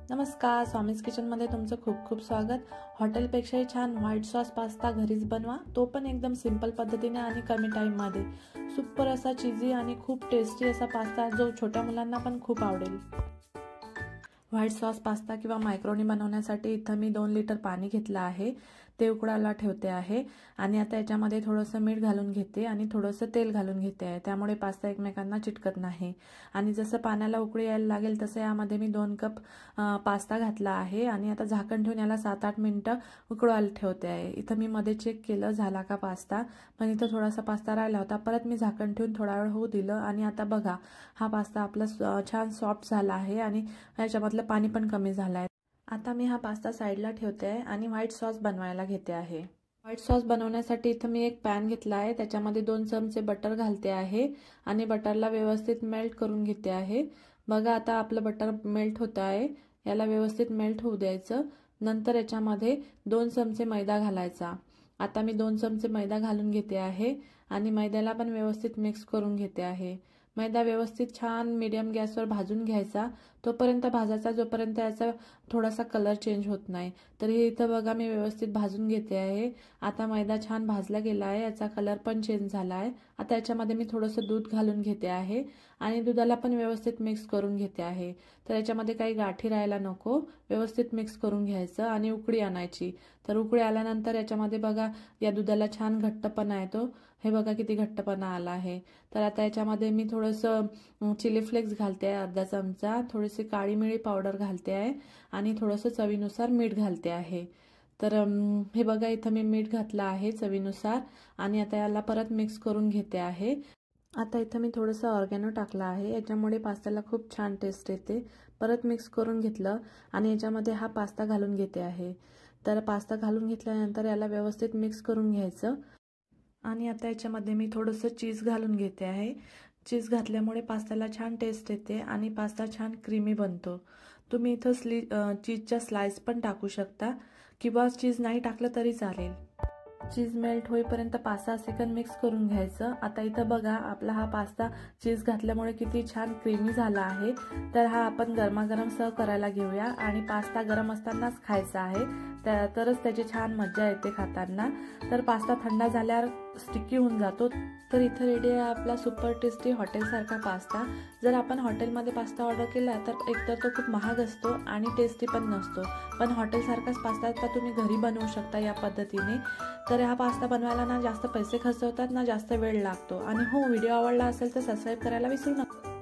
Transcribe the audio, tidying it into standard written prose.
नमस्कार, स्वामीज किचनमध्ये तुमचं खूप खूप स्वागत। हॉटेलपेक्षाही छान व्हाईट सॉस पास्ता घरीच बनवा, तो पण एकदम सिंपल पद्धतीने आणि कमी टाईममध्ये। सुपर असा चीजी आणि खूप टेस्टी असा पास्ता जो छोट्या मुलांना पण खूप आवडेल। व्हाईट सॉस पास्ता किंवा मायक्रोनी बनवण्यासाठी इथं मी 2 लिटर पाणी घेतलं आहे, ते उकळायला ठेवते आहे आणि आता याच्यामध्ये थोडंसं मीठ घालून घेते आणि थोडंसं तेल घालून घेते आहे, त्यामुळे पास्ता एकमेकांना चिटकत नाही। आणि जसं पाण्याला उकळी यायला लागेल तसं यामध्ये मी 2 कप पास्ता घातला आहे आणि आता झाकण ठेवून याला 7-8 मिनिटं उकळायला ठेवते आहे। इथं मी मध्ये चेक केलं झाला का पास्ता, पण इथं थोडासा पास्ता राहिला होता, परत मी झाकण ठेवून थोडा वेळ होऊ दिलं आणि आता बघा हा पास्ता आपला छान सॉफ्ट झाला आहे आणि याच्यामधलं पाणी पण कमी झालं आहे। आता मी हा पास्ता साईडला ठेवते आहे आणि व्हाईट सॉस बनवायला घेते आहे। व्हाईट सॉस बनवण्यासाठी इथं मी एक पॅन घेतला आहे, त्याच्यामध्ये 2 चमचे बटर घालते आहे आणि बटरला व्यवस्थित मेल्ट करून घेते आहे। बघा आता आपलं बटर मेल्ट होत आहे, याला व्यवस्थित मेल्ट होऊ द्यायचं। नंतर याच्यामध्ये 2 चमचे मैदा घालायचा। आता मी 2 चमचे मैदा घालून घेते आहे आणि मैद्याला पण व्यवस्थित मिक्स करून घेते आहे। मैदा व्यवस्थित छान मीडियम गॅसवर भाजून घ्यायचा, तोपर्यंत भाजायचा जोपर्यंत याचा थोडासा कलर चेंज होत नाही। तर हे इथं बघा मी व्यवस्थित भाजून घेते आहे। आता मैदा छान भाजला गेला आहे, याचा कलर पण चेंज झाला आहे। आता याच्यामध्ये मी थोडंसं दूध घालून घेते आहे आणि दुधाला पण व्यवस्थित मिक्स करून घेते आहे। तर याच्यामध्ये काही गाठी राहायला नको, व्यवस्थित मिक्स करून घ्यायचं आणि उकळी आणायची। तर उकळी आल्यानंतर याच्यामध्ये बघा या दुधाला छान घट्टपणा येतो, हे बघा किती घट्टपणा आला आहे। तर आता याच्यामध्ये मी थोडंसं चिली फ्लेक्स घालते आहे, अर्धा चमचा, थोडीशी काळी मिरी पावडर घालते आहे आणि थोडंसं चवीनुसार मीठ घालते आहे। तर हे बघा इथं मी मीठ घातलं आहे चवीनुसार आणि आता याला परत मिक्स करून घेते आहे। आता इथं मी थोडंसं ऑर्गॅनो टाकलं आहे, याच्यामुळे पास्त्याला खूप छान टेस्ट येते। परत मिक्स करून घेतलं आणि याच्यामध्ये हा पास्ता घालून घेते आहे। तर पास्ता घालून घेतल्यानंतर याला व्यवस्थित मिक्स करून घ्यायचं आणि आता याच्यामध्ये मी थोडंसं चीज घालून घेते आहे। चीज घातल्यामुळे पास्त्याला छान टेस्ट येते आणि पास्ता छान क्रीमी बनतो। तुम्ही इथं चीजच्या स्लाइस पण टाकू शकता किंवा चीज नाही टाकलं तरी चालेल। चीज मेल्ट होईपर्यंत 5-6 सेकंद मिक्स करून घ्यायचं। आता इथं बघा आपला हा पास्ता चीज घातल्यामुळे किती छान क्रीमी झाला आहे। तर हा आपण गरमागरम सर्व करायला घेऊया आणि पास्ता गरम असतानाच खायचा आहे, तरच त्याची छान मजा येते खाताना। तर पास्ता थंड झाल्यावर स्टिकी होऊन जातो। तर इथं रेडी आहे आपला सुपर टेस्टी हॉटेलसारखा पास्ता। जर आपण हॉटेलमध्ये पास्ता ऑर्डर केला तर एकतर तो खूप महाग असतो आणि टेस्टी पण नसतो, पण हॉटेलसारखाच पास्ता आता तुम्ही घरी बनवू शकता या पद्धतीने। तर हा पास्ता बनवायला ना जास्त पैसे खर्च होतात ना जास्त वेळ लागतो। आणि हो, व्हिडिओ आवडला असेल तर सबस्क्राईब करायला विसरू नका।